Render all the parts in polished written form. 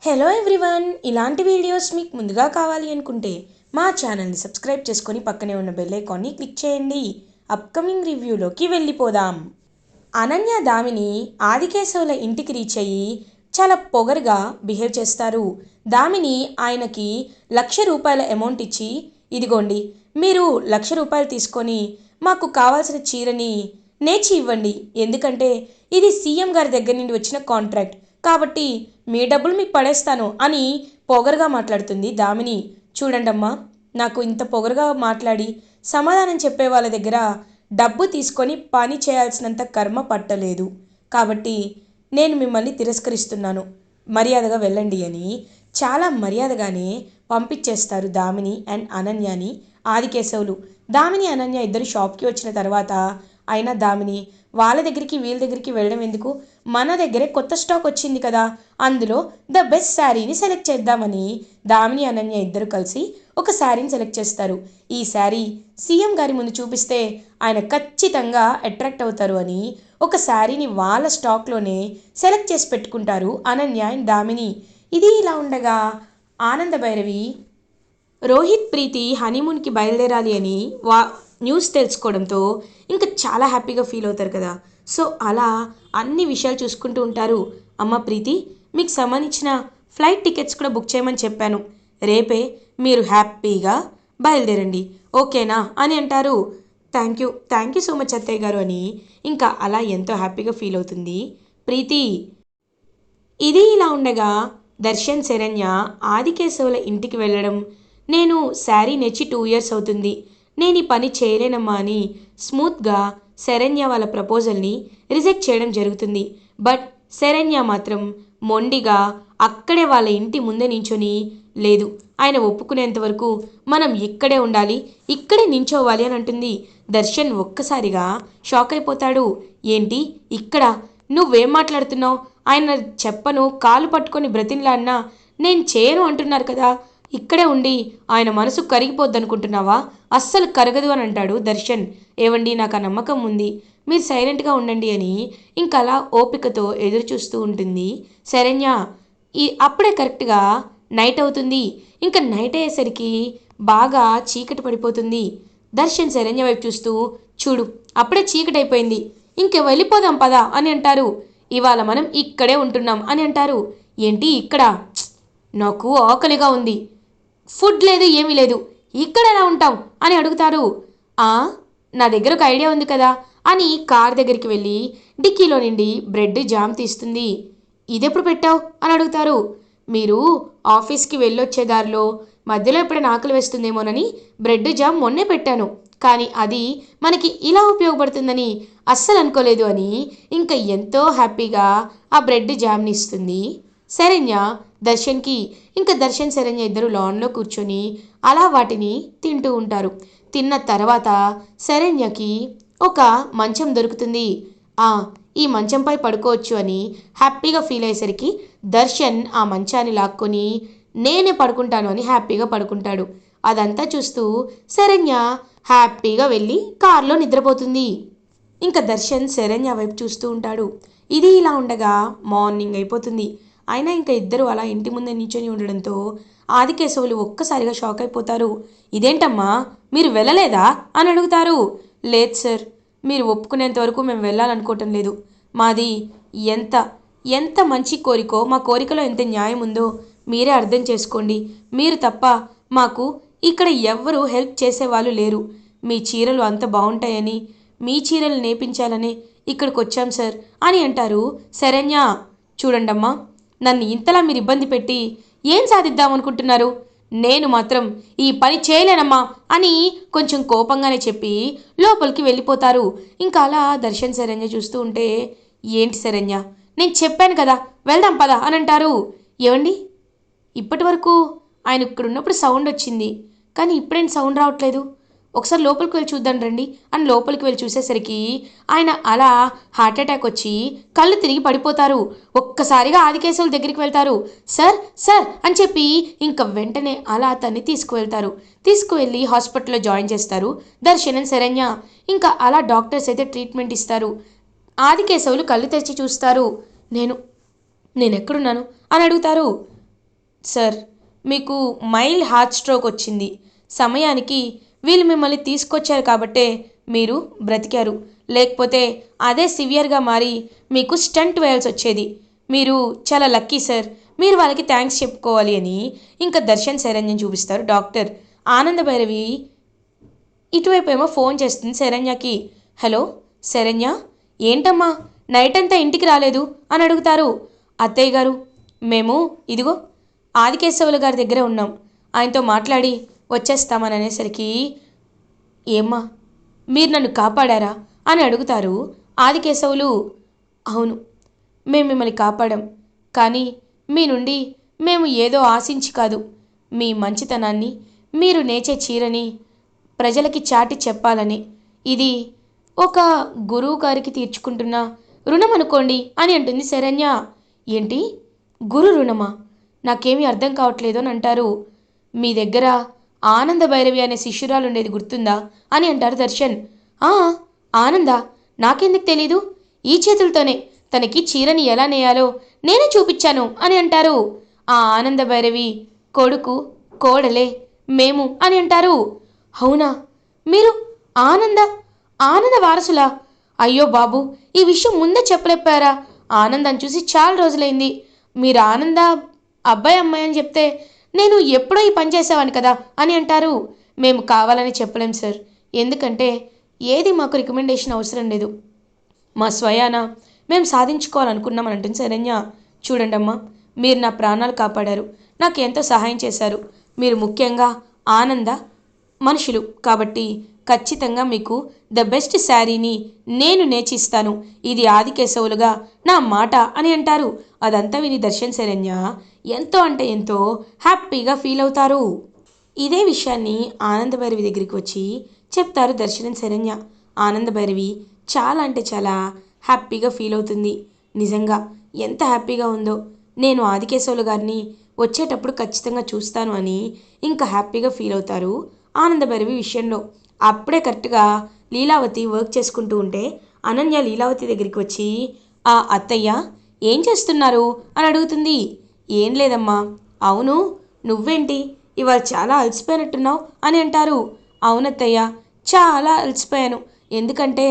Hello everyone, ఇలాంటి videos మీకు ముందుగా కావాలి అనుకుంటే మా ఛానల్ని సబ్స్క్రైబ్ చేసుకొని పక్కనే ఉన్న బెల్ ఐకాన్ని క్లిక్ చేయండి. అప్కమింగ్ రివ్యూలోకి వెళ్ళిపోదాం. అనన్య దామిని ఆదికేశవుల ఇంటికి రీచ్ అయ్యి చాలా పొగరుగా బిహేవ్ చేస్తారు. దామిని ఆయనకి ₹1,00,000 అమౌంట్ ఇచ్చి, ఇదిగోండి మీరు ₹1,00,000 తీసుకొని మాకు కావాల్సిన చీరని నేచి ఇవ్వండి, ఎందుకంటే ఇది సీఎం గారి దగ్గర నుండి వచ్చిన కాంట్రాక్ట్ కాబట్టి మీ డబ్బులు మీకు పడేస్తాను అని పొగరుగా మాట్లాడుతుంది దామిని. చూడండమ్మా, నాకు ఇంత పొగరుగా మాట్లాడి సమాధానం చెప్పే వాళ్ళ దగ్గర డబ్బు తీసుకొని పని చేయాల్సినంత కర్మ పట్టలేదు, కాబట్టి నేను మిమ్మల్ని తిరస్కరిస్తున్నాను, మర్యాదగా వెళ్ళండి అని చాలా మర్యాదగానే పంపించేస్తారు దామిని అండ్ అనన్యని ఆదికేశవులు. దామిని అనన్య ఇద్దరు షాప్కి వచ్చిన తర్వాత అయినా దామిని వాళ్ళ దగ్గరికి వీళ్ళ దగ్గరికి వెళ్ళడం ఎందుకు, మన దగ్గరే కొత్త స్టాక్ వచ్చింది కదా, అందులో ద బెస్ట్ శారీని సెలెక్ట్ చేద్దామని దామిని అనన్య ఇద్దరు కలిసి ఒక శారీని సెలెక్ట్ చేస్తారు. ఈ శారీ సీఎం గారి ముందు చూపిస్తే ఆయన ఖచ్చితంగా అట్రాక్ట్ అవుతారు అని ఒక శారీని వాళ్ళ స్టాక్లోనే సెలెక్ట్ చేసి పెట్టుకుంటారు అనన్య అండ్ దామిని. ఇది ఇలా ఉండగా ఆనంద భైరవి రోహిత్ ప్రీతి హనీమూన్కి బయలుదేరాలి అని న్యూస్ తెలుసుకోవడంతో ఇంకా చాలా హ్యాపీగా ఫీల్ అవుతారు కదా. సో అలా అన్ని విషయాలు చూసుకుంటూ ఉంటారు. అమ్మ ప్రీతి, మీకు సంబంధించిన ఫ్లైట్ టికెట్స్ కూడా బుక్ చేయమని చెప్పాను, రేపే మీరు హ్యాపీగా బయలుదేరండి, ఓకేనా అని అంటారు. థ్యాంక్ యూ సో మచ్ అత్తయ్య గారు అని ఇంకా అలా ఎంతో హ్యాపీగా ఫీల్ అవుతుంది ప్రీతి. ఇది ఇలా ఉండగా దర్శన్ శరణ్య ఆదికేశవుల ఇంటికి వెళ్ళడం, నేను శారీ నెచ్చి 2 ఇయర్స్ అవుతుంది, నేను ఈ పని చేయలేనమ్మా అని స్మూత్గా శరణ్య వాళ్ళ ప్రపోజల్ని రిజెక్ట్ చేయడం జరుగుతుంది. బట్ శరణ్య మాత్రం మొండిగా అక్కడే వాళ్ళ ఇంటి ముందే నించొని, లేదు ఆయన ఒప్పుకునేంత వరకు మనం ఇక్కడే ఉండాలి, ఇక్కడే నించోవాలి అని అంటుంది. దర్శన్ ఒక్కసారిగా షాక్ అయిపోతాడు. ఏంటి ఇక్కడ, నువ్వేం మాట్లాడుతున్నావు, ఆయన చెప్పను కాలు పట్టుకొని బ్రతిన్లాడినా నేను చేయను అంటున్నారు కదా, ఇక్కడే ఉండి ఆయన మనసు కరిగిపోద్దనుకుంటున్నావా, అస్సలు కరగదు అని అంటాడు దర్శన్. ఏవండి, నాకు ఆ నమ్మకం ఉంది, మీరు సైలెంట్గా ఉండండి అని ఇంకలా ఓపికతో ఎదురు చూస్తూ ఉంటుంది శరణ్య. అప్పుడే కరెక్ట్గా నైట్ అవుతుంది. ఇంకా నైట్ అయ్యేసరికి బాగా చీకటి పడిపోతుంది. దర్శన్ శరణ్య వైపు చూస్తూ, చూడు అప్పుడే చీకటి అయిపోయింది, ఇంక వెళ్ళిపోదాం పదా అని అంటారు. ఇవాళ మనం ఇక్కడే ఉంటున్నాం అని అంటారు. ఏంటి ఇక్కడ, నాకు ఆకలిగా ఉంది, ఫుడ్ లేదు ఏమీ లేదు, ఇక్కడ ఎలా ఉంటాం అని అడుగుతారు. నా దగ్గర ఒక ఐడియా ఉంది కదా అని కార్ దగ్గరికి వెళ్ళి డిక్కీలో నుండి బ్రెడ్ జామ్ తీస్తుంది. ఇదెప్పుడు పెట్టావు అని అడుగుతారు. మీరు ఆఫీస్కి వెళ్ళొచ్చే దారిలో మధ్యలో ఎప్పుడైనా ఆకలి వేస్తుందేమోనని బ్రెడ్ జామ్ మొన్నే పెట్టాను, కానీ అది మనకి ఇలా ఉపయోగపడుతుందని అస్సలు అనుకోలేదు అని ఇంకా ఎంతో హ్యాపీగా ఆ బ్రెడ్ జామ్ని ఇస్తుంది శరణ్య దర్శన్కి. ఇంకా దర్శన్ శరణ్య ఇద్దరు లాన్లో కూర్చొని అలా వాటిని తింటూ ఉంటారు. తిన్న తర్వాత శరణ్యకి ఒక మంచం దొరుకుతుంది. ఈ మంచంపై పడుకోవచ్చు అని హ్యాపీగా ఫీల్ అయ్యేసరికి దర్శన్ ఆ మంచాన్ని లాక్కొని నేనే పడుకుంటాను అని హ్యాపీగా పడుకుంటాడు. అదంతా చూస్తూ శరణ్య హ్యాపీగా వెళ్ళి కారులో నిద్రపోతుంది. ఇంకా దర్శన్ శరణ్య వైపు చూస్తూ ఉంటాడు. ఇది ఇలా ఉండగా మార్నింగ్ అయిపోతుంది. అయినా ఇంకా ఇద్దరు అలా ఇంటి ముందే నించొని ఉండడంతో ఆదికేశవులు ఒక్కసారిగా షాక్ అయిపోతారు. ఇదేంటమ్మా, మీరు వెళ్ళలేదా అని అడుగుతారు. లేదు సార్, మీరు ఒప్పుకునేంత వరకు మేము వెళ్ళాలనుకోవటం లేదు, మాది ఎంత ఎంత మంచి కోరికో, మా కోరికలో ఎంత న్యాయం ఉందో మీరే అర్థం చేసుకోండి, మీరు తప్ప మాకు ఇక్కడ ఎవ్వరూ హెల్ప్ చేసేవాళ్ళు లేరు, మీ చీరలు అంత బాగుంటాయని మీ చీరలు నేపించాలని ఇక్కడికి వచ్చాం సార్ అని అంటారు శరణ్య. చూడండమ్మా, నన్ను ఇంతలా మీరు ఇబ్బంది పెట్టి ఏం సాధిద్దామనుకుంటున్నారు, నేను మాత్రం ఈ పని చేయలేనమ్మా అని కొంచెం కోపంగానే చెప్పి లోపలికి వెళ్ళిపోతారు. ఇంకా అలా దర్శన్ శరణ్య చూస్తూ ఉంటే, ఏంటి శరణ్య, నేను చెప్పాను కదా వెళ్దాం పదా అని అంటారు. ఏమండి, ఇప్పటి వరకు ఆయన ఇక్కడ ఉన్నప్పుడు సౌండ్ వచ్చింది, కానీ ఇప్పుడేంటి సౌండ్ రావట్లేదు, ఒకసారి లోపలికి వెళ్ళి చూద్దాం రండి అని లోపలికి వెళ్ళి చూసేసరికి ఆయన అలా హార్ట్ అటాక్ వచ్చి కళ్ళు తిరిగి పడిపోతారు. ఒక్కసారిగా ఆదికేశవుల దగ్గరికి వెళ్తారు. సార్ సార్ అని చెప్పి ఇంకా వెంటనే అలా అతన్ని తీసుకువెళ్తారు. తీసుకువెళ్ళి హాస్పిటల్లో జాయిన్ చేస్తారు దర్శన్ శరణ్య. ఇంకా అలా డాక్టర్స్ అయితే ట్రీట్మెంట్ ఇస్తారు. ఆదికేశవులు కళ్ళు తెరిచి చూస్తారు. నేను ఎక్కడున్నాను అని అడుగుతారు. సార్, మీకు మైల్డ్ హార్ట్ స్ట్రోక్ వచ్చింది. సమయానికి వీళ్ళు మిమ్మల్ని తీసుకొచ్చారు కాబట్టే మీరు బ్రతికారు. లేకపోతే అదే సివియర్గా మారి మీకు స్టంట్ వేయాల్సి వచ్చేది. మీరు చాలా లక్కీ సార్. మీరు వాళ్ళకి థ్యాంక్స్ చెప్పుకోవాలి అని ఇంకా దర్శన్ శరణ్యని చూపిస్తారు డాక్టర్. ఆనంద భైరవి ఇటువైపు ఏమో ఫోన్ చేస్తుంది శరణ్యకి. హలో శరణ్య, ఏంటమ్మా నైట్ అంతా ఇంటికి రాలేదు అని అడుగుతారు. అత్తయ్య గారు, మేము ఇదిగో ఆదికేశవులు గారి దగ్గర ఉన్నాం, ఆయనతో మాట్లాడి వచ్చేస్తామని అనేసరికి, ఏమ్మా మీరు నన్ను కాపాడారా అని అడుగుతారు ఆదికేశవులు. అవును, మేము మిమ్మల్ని కాపాడాం, కానీ మీ నుండి మేము ఏదో ఆశించి కాదు, మీ మంచితనాన్ని, మీరు నేచే చీరని ప్రజలకి చాటి చెప్పాలని. ఇది ఒక గురువు గారికి తీర్చుకుంటున్న రుణం అనుకోండి అని అంటుంది శరణ్య. ఏంటి గురు రుణమా? నాకేమీ అర్థం కావట్లేదు అని అంటారు. మీ దగ్గర ఆనంద భైరవి అనే శిష్యురాలు ఉండేది గుర్తుందా అని అంటారు దర్శన్. ఆ ఆనంద, నాకెందుకు తెలీదు, ఈ చేతులతోనే తనకి చీరని ఎలా నేయాలో నేనే చూపించాను అని అంటారు. ఆ ఆనంద భైరవి కొడుకు కోడలే మేము అని అంటారు. అవునా, మీరు ఆనంద ఆనంద వారసులా? అయ్యో బాబు, ఈ విషయం ముందే చెప్పలేపారా? ఆనందాన్ని చూసి చాలా రోజులైంది. మీరు ఆనంద అబ్బాయి అమ్మాయి అని చెప్తే నేను ఎప్పుడో ఈ పని చేసేవాడిని కదా అని అంటారు. మేము కావాలని చెప్పలేం సార్, ఎందుకంటే ఏది మాకు రికమెండేషన్ అవసరం లేదు, మా స్వయాన మేము సాధించుకోవాలనుకున్నామని అంటుంది శరణ్య. చూడండమ్మా, మీరు నా ప్రాణాలు కాపాడారు, నాకు ఎంతో సహాయం చేశారు. మీరు ముఖ్యంగా ఆనంద మనుషులు కాబట్టి ఖచ్చితంగా మీకు ద బెస్ట్ శారీని నేను నేచిస్తాను, ఇది ఆదికేశవులుగా నా మాట అని అంటారు. అదంతా విని దర్శన్ శరణ్య ఎంతో అంటే ఎంతో హ్యాపీగా ఫీల్ అవుతారు. ఇదే విషయాన్ని ఆనందభైరవి దగ్గరికి వచ్చి చెప్తారు దర్శన్ శరణ్య. ఆనందభైరవి చాలా అంటే చాలా హ్యాపీగా ఫీల్ అవుతుంది. నిజంగా ఎంత హ్యాపీగా ఉందో, నేను ఆదికేశవులు గారిని వచ్చేటప్పుడు ఖచ్చితంగా చూస్తాను అని ఇంకా హ్యాపీగా ఫీల్ అవుతారు ఆనందభైరవి విషయంలో. అప్పుడే కరెక్ట్గా లీలావతి వర్క్ చేసుకుంటూ ఉంటే అనన్య లీలావతి దగ్గరికి వచ్చి, ఆ అత్తయ్య ఏం చేస్తున్నారు అని అడుగుతుంది. ఏం లేదమ్మా. అవును, నువ్వేంటి ఇవాళ చాలా అలసిపోయినట్టున్నావు అని అంటారు. అవునత్తయ్య, చాలా అలసిపోయాను, ఎందుకంటే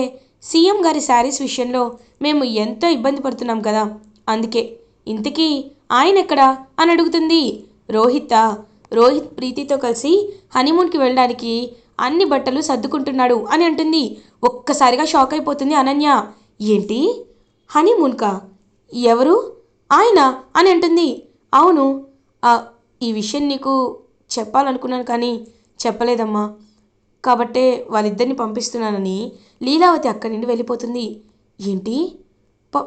సీఎం గారి శారీస్ విషయంలో మేము ఎంతో ఇబ్బంది పడుతున్నాం కదా, అందుకే. ఇంతకీ ఆయన ఎక్కడా అని అడుగుతుంది. రోహితా, రోహిత్ ప్రీతితో కలిసి హనీమూన్కి వెళ్ళడానికి అన్ని బట్టలు సర్దుకుంటున్నాడు అని అంటుంది. ఒక్కసారిగా షాక్ అయిపోతుంది అనన్య. ఏంటి హనీమూన్కా? ఎవరు ఆయన అని అంటుంది. అవును, ఈ విషయం నీకు చెప్పాలనుకున్నాను కానీ చెప్పలేదమ్మా, కాబట్టే వాళ్ళిద్దరిని పంపిస్తున్నానని లీలావతి అక్కడి నుండి వెళ్ళిపోతుంది. ఏంటి ప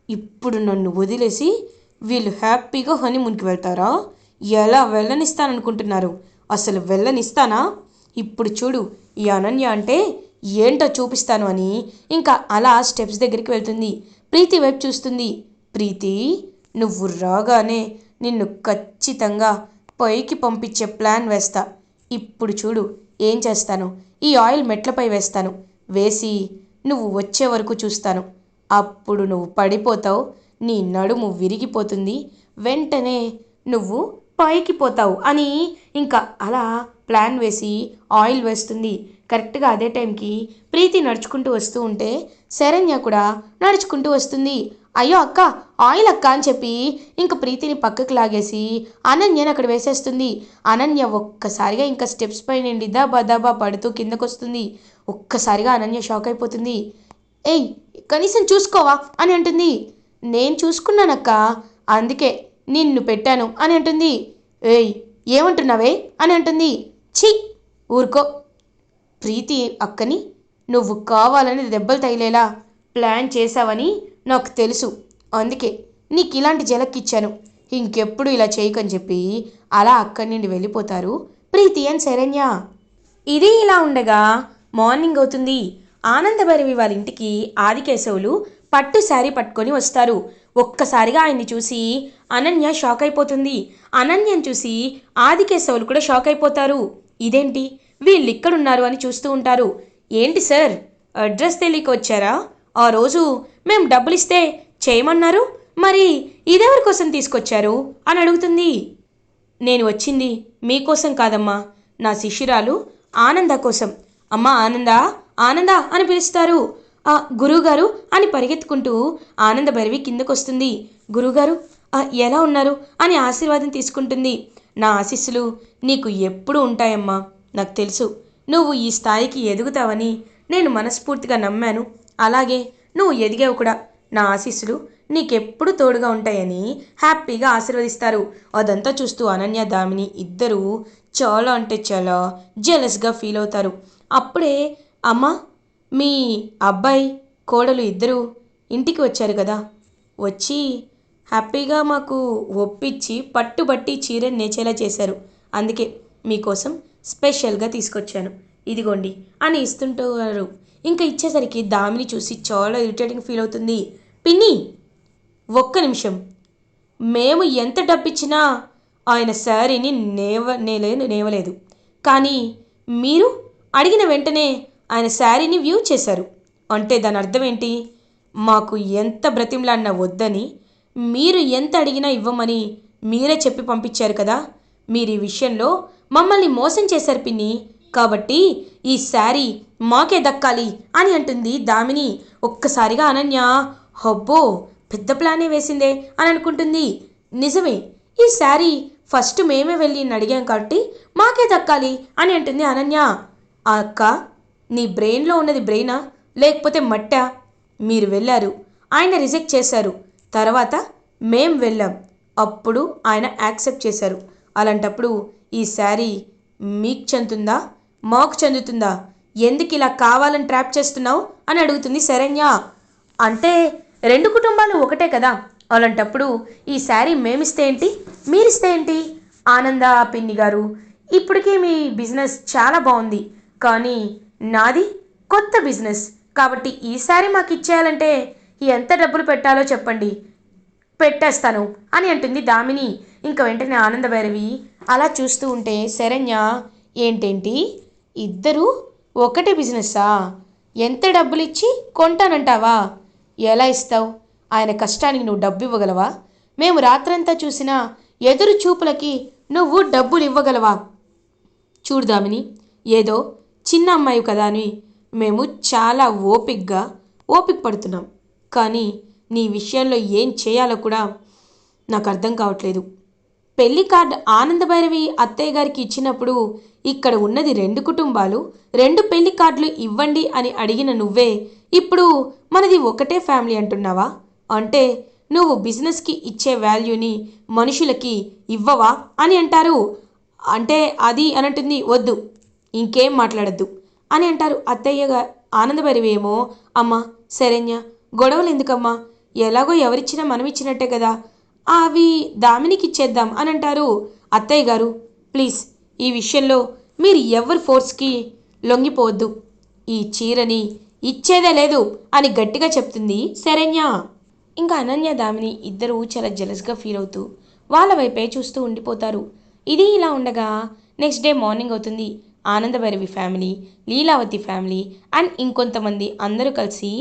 ఇప్పుడు నన్ను వదిలేసి వీళ్ళు హ్యాపీగా హనీమూన్కి వెళ్తారా? ఎలా వెళ్ళనిస్తాననుకుంటున్నారు? అసలు వెళ్ళనిస్తానా? ఇప్పుడు చూడు ఈ అనన్య అంటే ఏంటో చూపిస్తాను అని ఇంకా అలా స్టెప్స్ దగ్గరికి వెళ్తుంది. ప్రీతి వైపు చూస్తుంది. ప్రీతి, నువ్వు రాగానే నిన్ను ఖచ్చితంగా పైకి పంపించే ప్లాన్ వేస్తా. ఇప్పుడు చూడు ఏం చేస్తాను. ఈ ఆయిల్ మెట్లపై వేస్తాను, వేసి నువ్వు వచ్చే వరకు చూస్తాను. అప్పుడు నువ్వు పడిపోతావు, నీ నడుము విరిగిపోతుంది, వెంటనే నువ్వు పైకి పోతావు అని ఇంకా అలా ప్లాన్ వేసి ఆయిల్ వేస్తుంది. కరెక్ట్గా అదే టైంకి ప్రీతి నడుచుకుంటూ వస్తూ ఉంటే శరణ్య కూడా నడుచుకుంటూ వస్తుంది. అయ్యో అక్క, ఆయిల్ అక్క అని చెప్పి ఇంక ప్రీతిని పక్కకు లాగేసి అనన్యని అక్కడ వేసేస్తుంది. అనన్య ఒక్కసారిగా ఇంకా స్టెప్స్ పై నుండి దబా దబా పడుతూ కిందకు వస్తుంది. ఒక్కసారిగా అనన్య షాక్ అయిపోతుంది. ఏయ్, కనీసం చూసుకోవా అని అంటుంది. నేను చూసుకున్నానక్క, అందుకే నిన్ను పెట్టాను అని అంటుంది. ఏయ్, ఏమంటున్నావే అని అంటుంది. ఛీ, ఊరుకో. ప్రీతి అక్కని నువ్వు కావాలని దెబ్బలు తగిలేలా ప్లాన్ చేశావని నాకు తెలుసు, అందుకే నీకు ఇలాంటి జలక్కిచ్చాను, ఇంకెప్పుడు ఇలా చేయకని చెప్పి అలా అక్కడి నుండి వెళ్ళిపోతారు ప్రీతి అండ్ శరణ్య. ఇది ఇలా ఉండగా మార్నింగ్ అవుతుంది. ఆనందభైరవి వాళ్ళ ఇంటికి ఆదికేశవులు పట్టు శారీ పట్టుకొని వస్తారు. ఒక్కసారిగా ఆయన్ని చూసి అనన్య షాక్ అయిపోతుంది. అనన్యను చూసి ఆదికేశవులు కూడా షాక్ అయిపోతారు. ఇదేంటి వీళ్ళు ఇక్కడున్నారు అని చూస్తూ ఉంటారు. ఏంటి సార్, అడ్రస్ తెలియక వచ్చారా? ఆ రోజు మేము డబ్బులు ఇస్తే చేయమన్నారు, మరి ఇదెవరి కోసం తీసుకొచ్చారు అని అడుగుతుంది. నేను వచ్చింది మీకోసం కాదమ్మా, నా శిష్యురాలు ఆనంద కోసం. అమ్మా ఆనందా, ఆనందా అని పిలుస్తారు. గురువుగారు అని పరిగెత్తుకుంటూ ఆనంద భైరవి కిందకొస్తుంది. గురువుగారు ఎలా ఉన్నారు అని ఆశీర్వాదం తీసుకుంటుంది. నా ఆశీస్సులు నీకు ఎప్పుడు ఉంటాయమ్మా. నాకు తెలుసు నువ్వు ఈ స్థాయికి ఎదుగుతావని నేను మనస్ఫూర్తిగా నమ్మాను. అలాగే నువ్వు ఎదిగావు కూడా. నా ఆశీస్సులు నీకెప్పుడు తోడుగా ఉంటాయని హ్యాపీగా ఆశీర్వదిస్తారు. అదంతా చూస్తూ అనన్య దామిని ఇద్దరూ చాలా అంటే చాలా జెలస్గా ఫీల్ అవుతారు. అప్పుడే అమ్మ, మీ అబ్బాయి కోడలు ఇద్దరూ ఇంటికి వచ్చారు కదా, వచ్చి హ్యాపీగా మాకు ఒప్పించి పట్టుబట్టి చీరని నేచేలా చేశారు. అందుకే మీకోసం స్పెషల్గా తీసుకొచ్చాను, ఇదిగోండి అని ఇస్తుంటారు. ఇంకా ఇచ్చేసరికి దామిని చూసి చాలా ఇరిటేటింగ్ ఫీల్ అవుతుంది. పిన్ని, ఒక్క నిమిషం, మేము ఎంత డబ్బిచ్చినా ఆయన శారీని నేవలేదు, కానీ మీరు అడిగిన వెంటనే ఆయన శారీని వ్యూ చేశారు. అంటే దాని అర్థం ఏంటి? మాకు ఎంత బ్రతిమలాడినా వద్దని, మీరు ఎంత అడిగినా ఇవ్వమని మీరే చెప్పి పంపించారు కదా. మీరు ఈ విషయంలో మమ్మల్ని మోసం చేశారు పిన్ని, కాబట్టి ఈ శారీ మాకే దక్కాలి అని అంటుంది దామిని. ఒక్కసారిగా అనన్య హబ్బో పెద్ద ప్లానే వేసిందే అని అనుకుంటుంది. నిజమే, ఈ శారీ ఫస్ట్ మేమే వెళ్ళి అడిగాం కాబట్టి మాకే దక్కాలి అని అంటుంది అనన్య. అక్క, నీ బ్రెయిన్లో ఉన్నది బ్రెయినా లేకపోతే మట్టా? మీరు వెళ్ళారు, ఆయన రిజెక్ట్ చేశారు, తర్వాత మేం వెళ్ళాం, అప్పుడు ఆయన యాక్సెప్ట్ చేశారు. అలాంటప్పుడు ఈ శారీ మీకు చెందుతుందా మాకు చెందుతుందా? ఎందుకు ఇలా కావాలని ట్రాప్ చేస్తున్నావు అని అడుగుతుంది శరణ్య. అంటే రెండు కుటుంబాలు ఒకటే కదా, అలాంటప్పుడు ఈ శారీ మేమిస్తే ఏంటి మీరిస్తే ఏంటి? ఆనంద పిన్ని గారు, ఇప్పటికే మీ బిజినెస్ చాలా బాగుంది, కానీ నాది కొత్త బిజినెస్, కాబట్టి ఈ శారీ మాకు ఇచ్చేయాలంటే ఎంత డబ్బులు పెట్టాలో చెప్పండి, పెట్టేస్తాను అని అంటుంది దామిని. ఇంకా వెంటనే ఆనంద భైరవి అలా చూస్తూ ఉంటే శరణ్య, ఏంటేంటి ఇద్దరూ ఒకటే బిజినెస్సా? ఎంత డబ్బులు ఇచ్చి కొంటానంటావా? ఎలా ఇస్తావు? ఆయన కష్టానికి నువ్వు డబ్బు ఇవ్వగలవా? మేము రాత్రంతా చూసిన ఎదురు చూపులకి నువ్వు డబ్బులు ఇవ్వగలవా? చూడు దామిని, ఏదో చిన్న అమ్మాయి కదా అని మేము చాలా ఓపిక పడుతున్నాం, కానీ నీ విషయంలో ఏం చేయాలో కూడా నాకు అర్థం కావట్లేదు. పెళ్లి కార్డు ఆనందభైరవి అత్తయ్య గారికి ఇచ్చినప్పుడు ఇక్కడ ఉన్నది రెండు కుటుంబాలు, రెండు పెళ్లి కార్డులు ఇవ్వండి అని అడిగిన నువ్వే ఇప్పుడు మనది ఒకటే ఫ్యామిలీ అంటున్నావా? అంటే నువ్వు బిజినెస్కి ఇచ్చే వాల్యూని మనుషులకి ఇవ్వవా అని అంటారు. అంటే అది అని అంటుంది. వద్దు, ఇంకేం మాట్లాడద్దు అని అంటారు అత్తయ్యగా. ఆనందభైరవి ఏమో, అమ్మ శరణ్య, గొడవలు ఎందుకమ్మా, ఎలాగో ఎవరిచ్చినా మనం ఇచ్చినట్టే కదా, అవి దామినికి ఇచ్చేద్దాం అని అంటారు. అత్తయ్య గారు ప్లీజ్, ఈ విషయంలో మీరు ఎవరి ఫోర్స్కి లొంగిపోవద్దు, ఈ చీరని ఇచ్చేదే లేదు అని గట్టిగా చెప్తుంది శరణ్య. ఇంకా అనన్య దామిని ఇద్దరూ చాలా జెలస్గా ఫీల్ అవుతూ వాళ్ళ వైపే చూస్తూ ఉండిపోతారు. ఇది ఇలా ఉండగా నెక్స్ట్ డే మార్నింగ్ అవుతుంది. Anandabhairavi family, Leelavathi family and ఇంకొంతమంది అందరూ కలిసి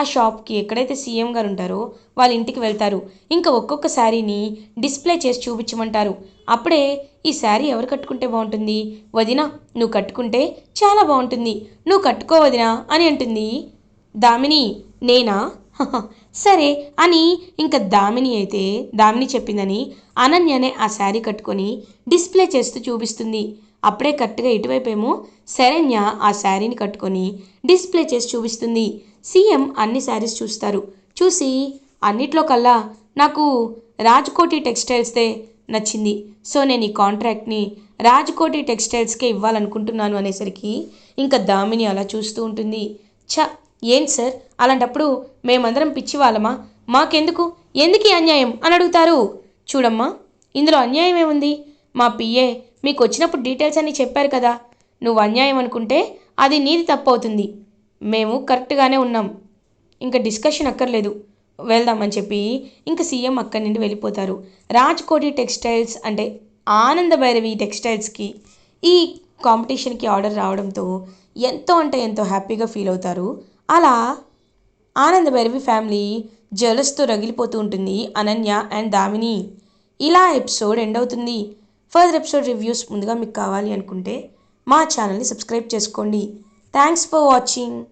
ఆ షాప్కి ఎక్కడైతే సీఎం గారు ఉంటారో వాళ్ళ ఇంటికి వెళ్తారు. ఇంకా ఒక్కొక్క శారీని డిస్ప్లే చేసి చూపించమంటారు. అప్పుడే ఈ శారీ ఎవరు కట్టుకుంటే బాగుంటుంది? వదినా, నువ్వు కట్టుకుంటే చాలా బాగుంటుంది, నువ్వు కట్టుకో వదినా అని అంటుంది దామిని. నేనా? సరే అని ఇంకా దామిని చెప్పిందని అనన్యనే ఆ శారీ కట్టుకొని డిస్ప్లే చేస్తూ చూపిస్తుంది. అప్పుడే కరెక్ట్గా ఇటువైపేమో శరణ్య ఆ శారీని కట్టుకొని డిస్ప్లే చేసి చూపిస్తుంది. సీఎం అన్ని శారీస్ చూస్తారు. చూసి అన్నిట్లో కల్లా నాకు రాజ్కోటి టెక్స్టైల్స్దే నచ్చింది, సో నేను ఈ కాంట్రాక్ట్ని రాజ్కోటి టెక్స్టైల్స్కే ఇవ్వాలనుకుంటున్నాను అనేసరికి ఇంకా దామిని అలా చూస్తూ ఉంటుంది. ఏంటి సార్, అలాంటప్పుడు మేమందరం పిచ్చి వాళ్ళమా? మాకెందుకు, ఎందుకు ఈ అన్యాయం అని అడుగుతారు. చూడమ్మా, ఇందులో అన్యాయం ఏముంది? మా పిఏ మీకు వచ్చినప్పుడు డీటెయిల్స్ అన్నీ చెప్పారు కదా, నువ్వు అన్యాయం అనుకుంటే అది నీది తప్పవుతుంది, మేము కరెక్ట్గానే ఉన్నాం, ఇంకా డిస్కషన్ అక్కర్లేదు, వెళ్దామని చెప్పి ఇంకా సీఎం అక్కడి నుండి వెళ్ళిపోతారు. రాజ్కోటి టెక్స్టైల్స్ అంటే ఆనంద భైరవి టెక్స్టైల్స్కి ఈ కాంపిటీషన్కి ఆర్డర్ రావడంతో ఎంతో అంటే ఎంతో హ్యాపీగా ఫీల్ అవుతారు. అలా ఆనంద భైరవి ఫ్యామిలీ జలస్తో రగిలిపోతూ ఉంటుంది అనన్య అండ్ దామిని. ఇలా ఎపిసోడ్ ఎండ్ అవుతుంది. ఫర్దర్ ఎపిసోడ్ రివ్యూస్ ముందుగా మీకు కావాలి అనుకుంటే మా ఛానల్ని సబ్స్క్రైబ్ చేసుకోండి. Thanks for watching.